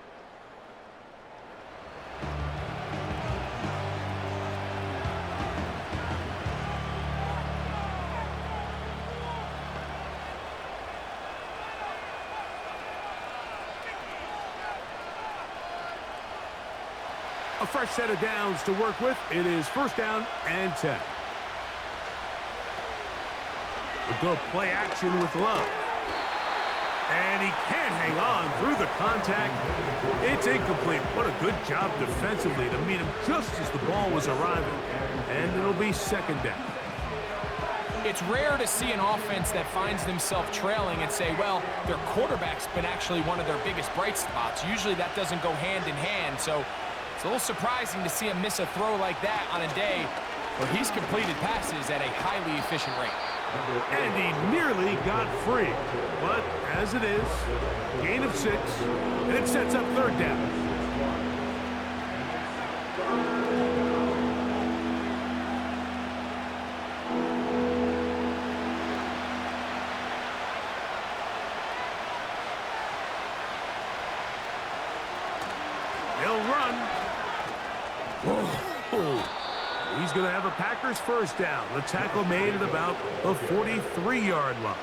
A fresh set of downs to work with. It is first down and 10. We'll go play action with Love. And he can't hang on through the contact. It's incomplete. What a good job defensively to meet him just as the ball was arriving. And it'll be second down. It's rare to see an offense that finds themselves trailing and say, well, their quarterback's been actually one of their biggest bright spots. Usually that doesn't go hand in hand, so it's a little surprising to see him miss a throw like that on a day where he's completed passes at a highly efficient rate. And he nearly got free. But as it is, gain of 6, and it sets up third down. They'll run. Whoa. He's going to have a Packers first down. The tackle made at about the 43-yard line.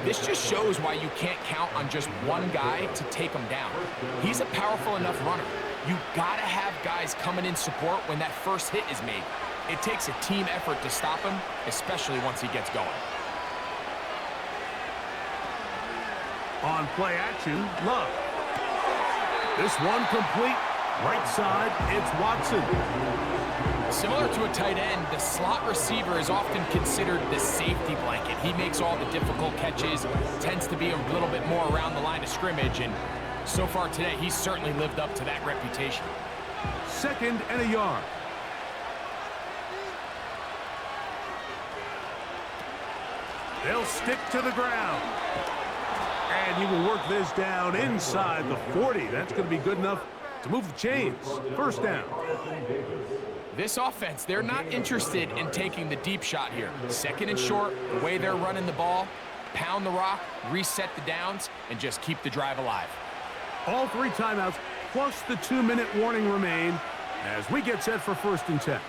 This just shows why you can't count on just one guy to take him down. He's a powerful enough runner. You got to have guys coming in support when that first hit is made. It takes a team effort to stop him, especially once he gets going. On play action, Love. This one complete. Right side, it's Watson. Similar to a tight end, the slot receiver is often considered the safety blanket. He makes all the difficult catches, tends to be a little bit more around the line of scrimmage, and so far today, he's certainly lived up to that reputation. Second and a yard. They'll stick to the ground. And he will work this down inside the 40. That's going to be good enough to move the chains. First down. This offense, they're not interested in taking the deep shot here. Second and short, the way they're running the ball, pound the rock, reset the downs, and just keep the drive alive. All 3 timeouts plus the 2-minute warning remain as we get set for first and 10.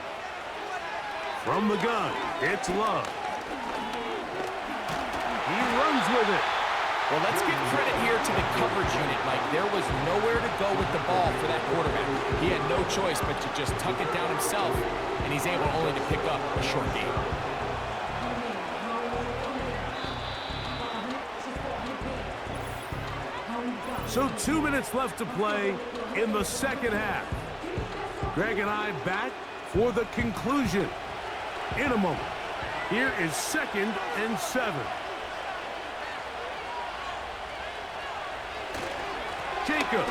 From the gun, it's Love. He runs with it. Well, let's give credit here to the coverage unit, Mike. There was nowhere to go with the ball for that quarterback. He had no choice but to just tuck it down himself, and he's able only to pick up a short gain. So 2 minutes left to play in the second half. Greg and I back for the conclusion in a moment. Here is 2nd and 7. Jacobs.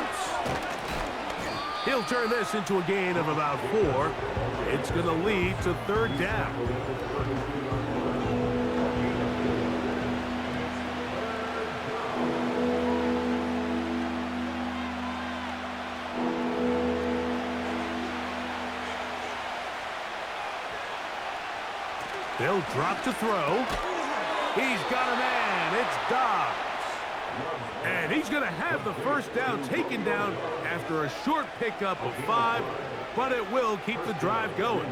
He'll turn this into a gain of about 4. It's going to lead to 3rd down. They'll drop to throw. He's got a man. It's Dobbs. And he's going to have the 1st down taken down after a short pickup of 5, but it will keep the drive going.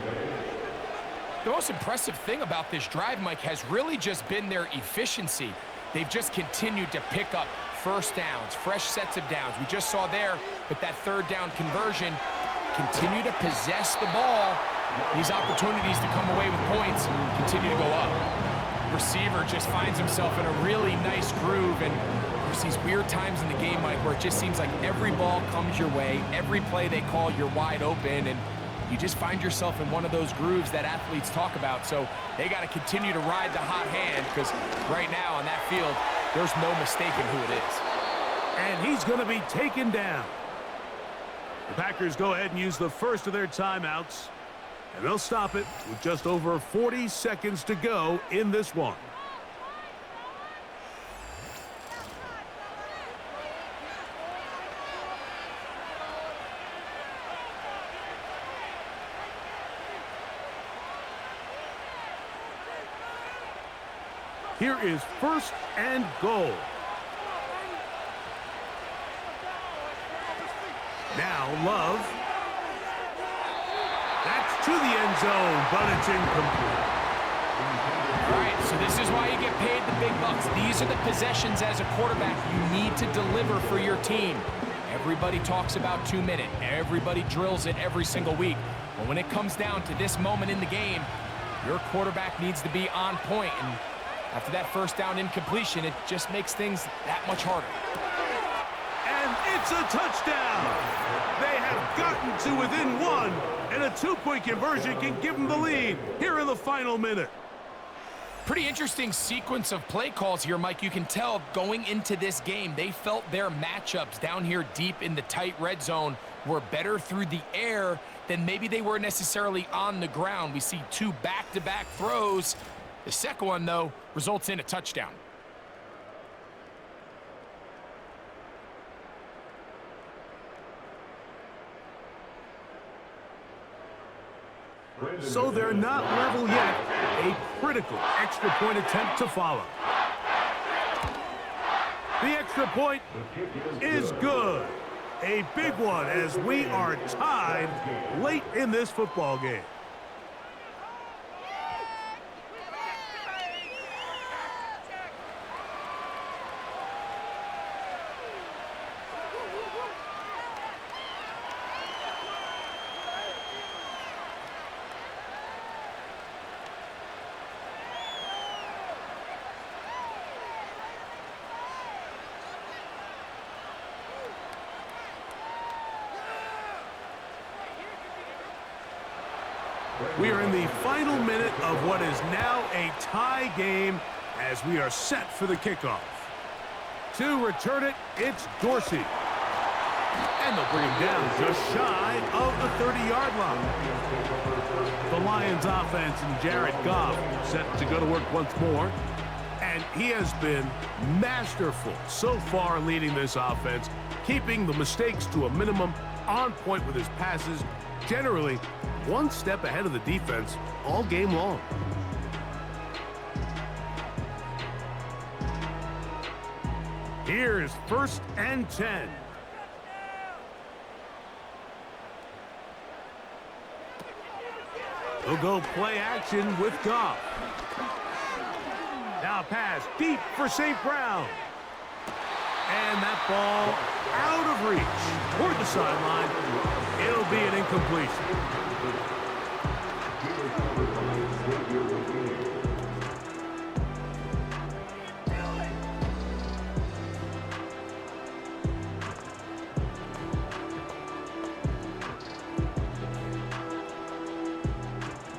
The most impressive thing about this drive, Mike, has really just been their efficiency. They've just continued to pick up 1st downs, fresh sets of downs. We just saw there with that 3rd down conversion, continue to possess the ball. These opportunities to come away with points continue to go up. Receiver just finds himself in a really nice groove, and there's these weird times in the game, Mike, where it just seems like every ball comes your way, every play they call, you're wide open, and you just find yourself in one of those grooves that athletes talk about. So they got to continue to ride the hot hand, because right now on that field, there's no mistaking who it is. And he's going to be taken down. The Packers go ahead and use the first of their timeouts, and they'll stop it with just over 40 seconds to go in this one. Here is 1st and goal. Now Love. That's to the end zone, but it's incomplete. All right, so this is why you get paid the big bucks. These are the possessions as a quarterback you need to deliver for your team. Everybody talks about 2-minute. Everybody drills it every single week. But when it comes down to this moment in the game, your quarterback needs to be on point. And after that 1st down incompletion, it just makes things that much harder. And it's a touchdown. They have gotten to within 1, and a 2-point conversion can give them the lead here in the final minute. Pretty interesting sequence of play calls here, Mike. You can tell going into this game, they felt their matchups down here deep in the tight red zone were better through the air than maybe they were necessarily on the ground. We see 2 back-to-back throws. The second one, though, results in a touchdown. So they're not level yet. A critical extra point attempt to follow. The extra point is good. A big one as we are tied late in this football game. We are in the final minute of what is now a tie game as we are set for the kickoff. To return it, it's Dorsey. And they'll bring him down just shy of the 30-yard line. The Lions offense and Jared Goff set to go to work once more. And he has been masterful so far leading this offense, keeping the mistakes to a minimum, on point with his passes, generally one step ahead of the defense all game long. Here's 1st and 10. They'll go play action with Goff. Now pass deep for St. Brown. And that ball out of reach toward the sideline. It'll be an incompletion.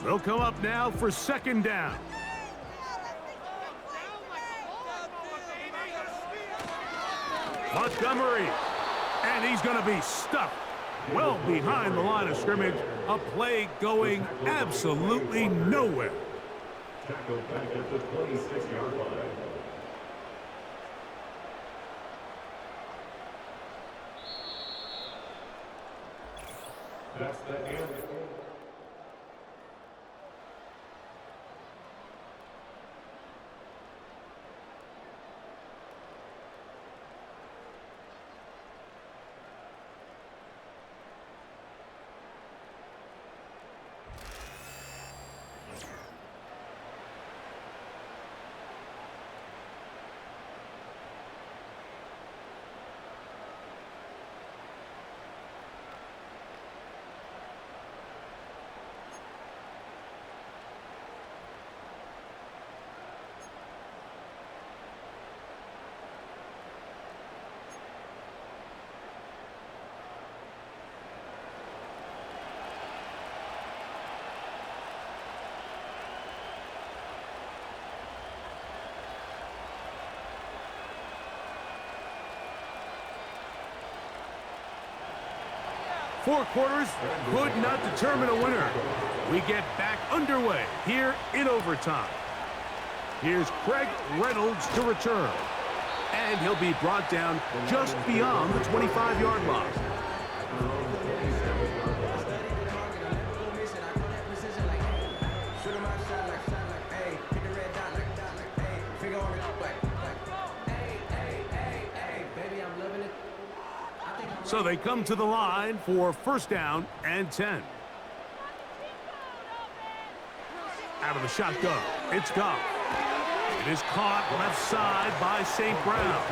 They'll come up now for second down. Montgomery, and he's going to be stuck well behind the line of scrimmage. A play going absolutely nowhere. Tackle back at the 26-yard line. That's the end. Four quarters could not determine a winner. We get back underway here in overtime. Here's Craig Reynolds to return. And he'll be brought down just beyond the 25-yard line. So they come to the line for first down and 10. Out of the shotgun, it's Goff. It is caught left side by St. Brown.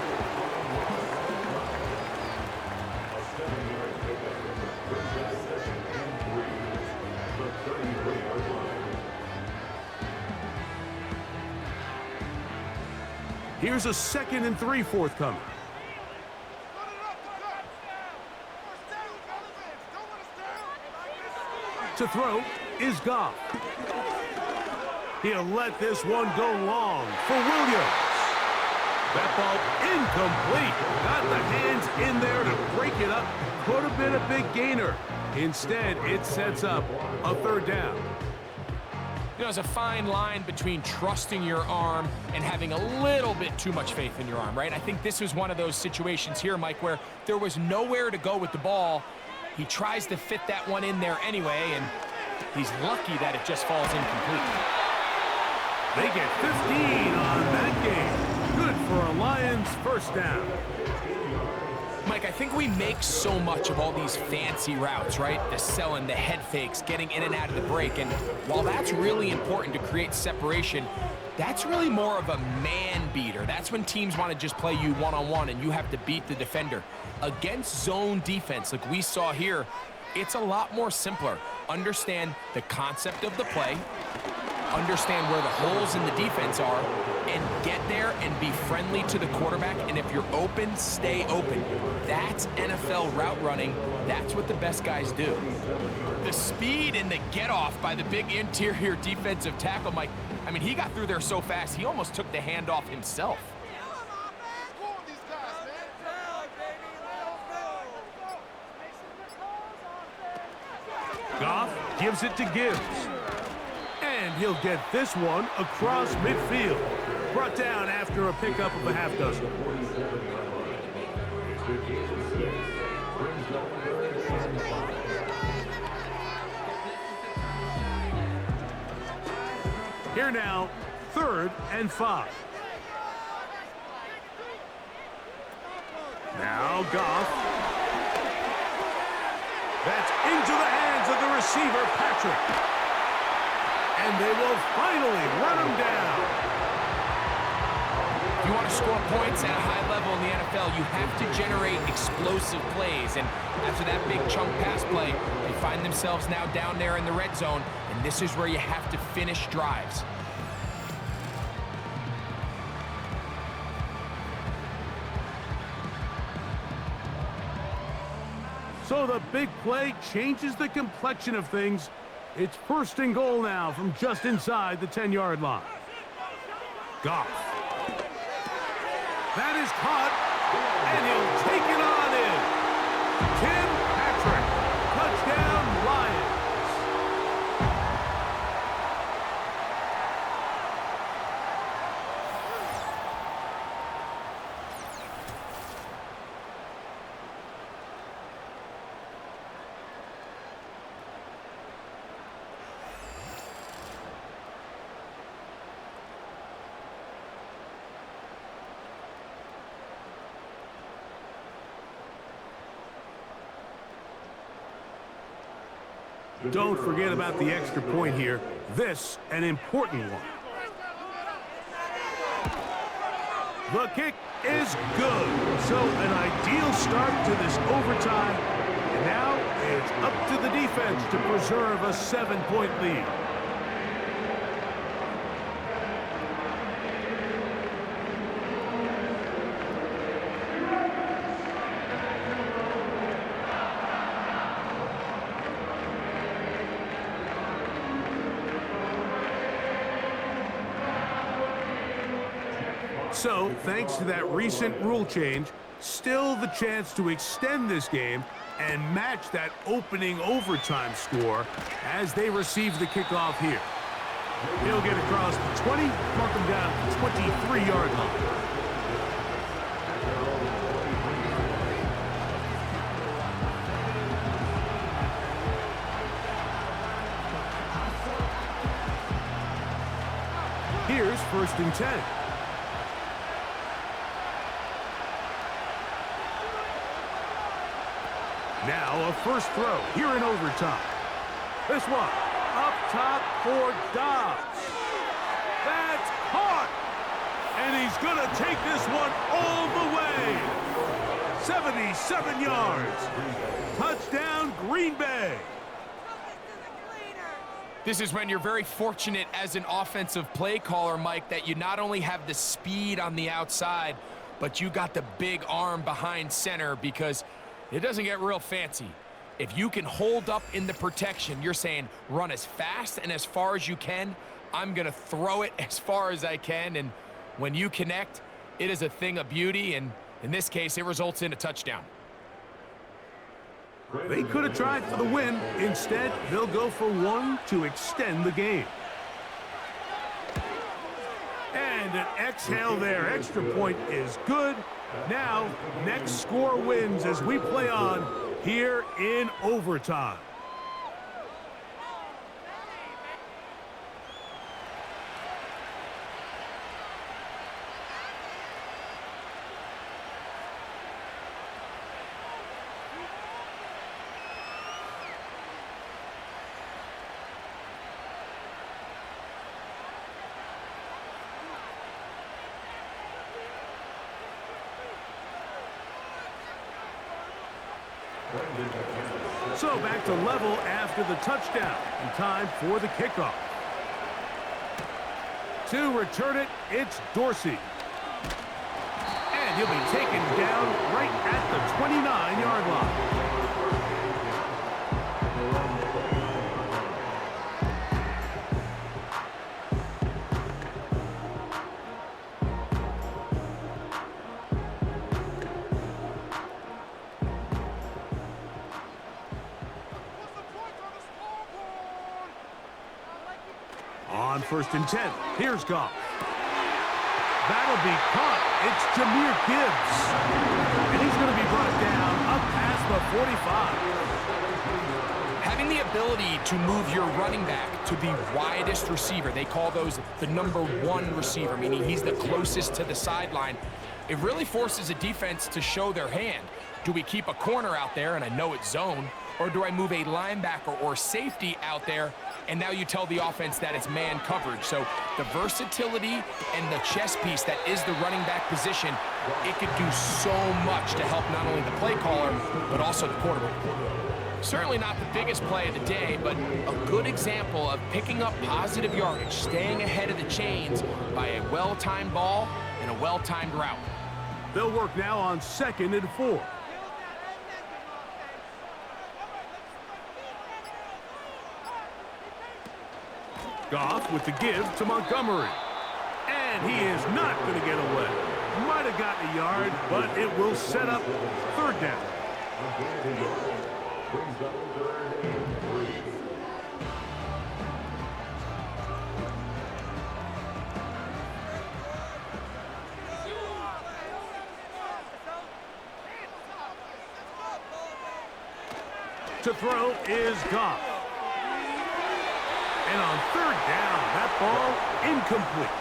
Here's a 2nd and 3 forthcoming. To throw is Goff. He'll let this one go long for Williams. That ball incomplete. Got the hands in there to break it up. Could have been a big gainer. Instead, it sets up a third down. You know, there's a fine line between trusting your arm and having a little bit too much faith in your arm, right? I think this was one of those situations here, Mike, where there was nowhere to go with the ball. He tries to fit that one in there anyway, and he's lucky that it just falls incomplete. They get 15 on that game. Good for a Lions first down. Mike, I think we make so much of all these fancy routes, right? The selling, the head fakes, getting in and out of the break. And while that's really important to create separation, that's really more of a man beater. That's when teams want to just play you one-on-one and you have to beat the defender. Against zone defense, like we saw here, it's a lot more simpler. Understand the concept of the play, understand where the holes in the defense are, and get there and be friendly to the quarterback. And if you're open, stay open. That's NFL route running. That's what the best guys do. The speed and the get-off by the big interior defensive tackle, Mike, I mean, he got through there so fast, he almost took the handoff himself. Goff gives it to Gibbs. And he'll get this one across midfield. Brought down after a pickup of a half dozen. Here now, 3rd and 5. Now Goff. That's into the hands of the receiver, Patrick. And they will finally run him down. If you want to score points at a high level in the NFL, you have to generate explosive plays. And after that big chunk pass play, they find themselves now down there in the red zone, and this is where you have to finish drives. So the big play changes the complexion of things. It's 1st and goal now from just inside the 10-yard line. Goff. That is caught, and he'll take it on in. Tim Patrick, touchdown Lions. Don't forget about the extra point here. This, an important one. The kick is good. So an ideal start to this overtime. And now it's up to the defense to preserve a 7-point lead. So, thanks to that recent rule change, still the chance to extend this game and match that opening overtime score as they receive the kickoff here. He'll get across the 20, mark him down at the 23-yard line. Here's 1st and 10. Now a first throw here in overtime. This one up top for Dobbs. That's caught. And he's going to take this one all the way. 77 yards. Touchdown, Green Bay. This is when you're very fortunate as an offensive play caller, Mike, that you not only have the speed on the outside, but you got the big arm behind center, because it doesn't get real fancy. If you can hold up in the protection, you're saying run as fast and as far as you can. I'm going to throw it as far as I can. And when you connect, it is a thing of beauty. And in this case, it results in a touchdown. They could have tried for the win. Instead, they'll go for one to extend the game. And an exhale there. Extra point is good. Now, next score wins as we play on here in overtime. So back to level after the touchdown, and time for the kickoff. To return it, it's Dorsey. And he'll be taken down right at the 29-yard line. On 1st and 10, here's Goff. That'll be caught. It's Jahmyr Gibbs. And he's going to be brought down up past the 45. Having the ability to move your running back to the widest receiver, they call those the #1 receiver, meaning he's the closest to the sideline. It really forces a defense to show their hand. Do we keep a corner out there, and I know it's zone, or do I move a linebacker or safety out there, and now you tell the offense that it's man coverage? So the versatility and the chess piece that is the running back position, it could do so much to help not only the play caller, but also the quarterback. Certainly not the biggest play of the day, but a good example of picking up positive yardage, staying ahead of the chains by a well-timed ball and a well-timed route. They'll work now on 2nd and 4. Goff with the give to Montgomery. And he is not going to get away. Might have gotten a yard, but it will set up 3rd down. To throw is Goff. And on 3rd down, that ball incomplete.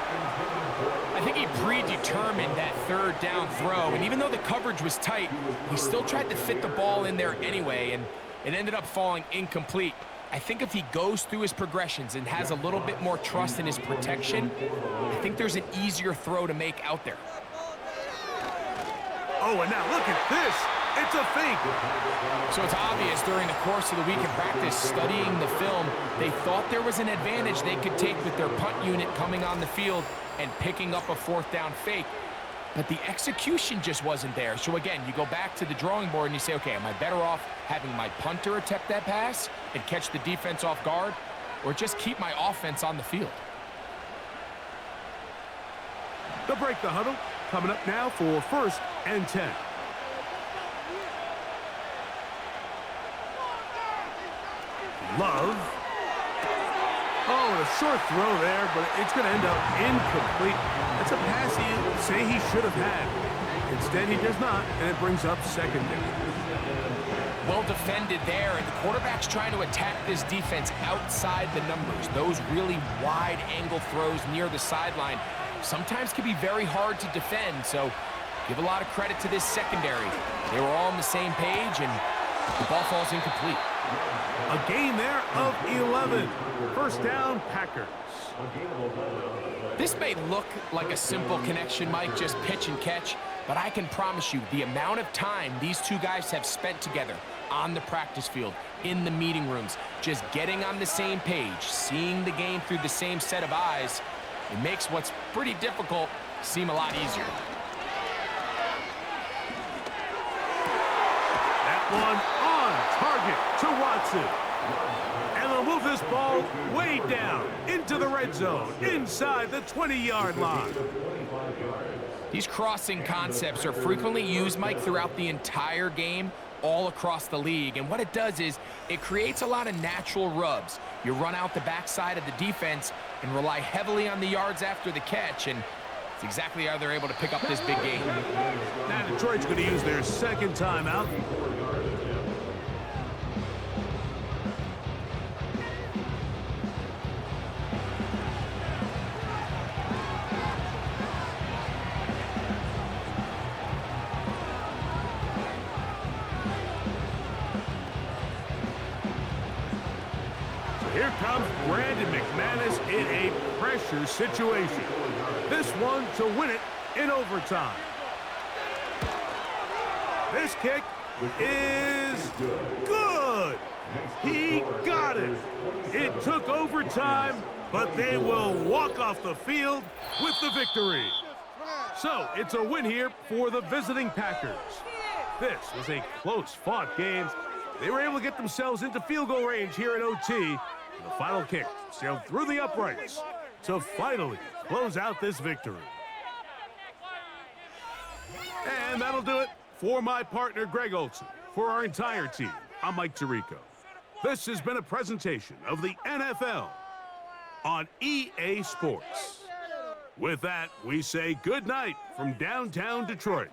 I think he predetermined that 3rd down throw, and even though the coverage was tight, he still tried to fit the ball in there anyway, and it ended up falling incomplete. I think if he goes through his progressions and has a little bit more trust in his protection, I think there's an easier throw to make out there. Oh, and now look at this. It's a fake. So it's obvious during the course of the week in practice, studying the film, they thought there was an advantage they could take with their punt unit coming on the field and picking up a 4th down fake. But the execution just wasn't there. So again, you go back to the drawing board and you say, okay, am I better off having my punter attempt that pass and catch the defense off guard, or just keep my offense on the field? They'll break the huddle. Coming up now for 1st and 10. Love. Oh, and a short throw there, but it's going to end up incomplete. That's a pass he say he should have had. Instead, he does not, and it brings up 2nd down. Well defended there, and the quarterback's trying to attack this defense outside the numbers. Those really wide angle throws near the sideline sometimes can be very hard to defend, so give a lot of credit to this secondary. They were all on the same page, and the ball falls incomplete. A gain there of 11. 1st down, Packers. This may look like a simple connection, Mike, just pitch and catch, but I can promise you the amount of time these two guys have spent together on the practice field, in the meeting rooms, just getting on the same page, seeing the game through the same set of eyes, it makes what's pretty difficult seem a lot easier. That one on target to Watson. And they'll move this ball way down into the red zone, inside the 20-yard line. These crossing concepts are frequently used, Mike, throughout the entire game, all across the league. And what it does is it creates a lot of natural rubs. You run out the backside of the defense and rely heavily on the yards after the catch, and it's exactly how they're able to pick up this big game. Now Detroit's going to use their 2nd timeout. Here comes Brandon McManus in a pressure situation. This one to win it in overtime. This kick is good. He got it. It took overtime, but they will walk off the field with the victory. So it's a win here for the visiting Packers. This was a close-fought game. They were able to get themselves into field goal range here in OT. The final kick sailed through the uprights to finally close out this victory. And that'll do it for my partner, Greg Olson. For our entire team, I'm Mike Tirico. This has been a presentation of the NFL on EA Sports. With that, we say good night from downtown Detroit.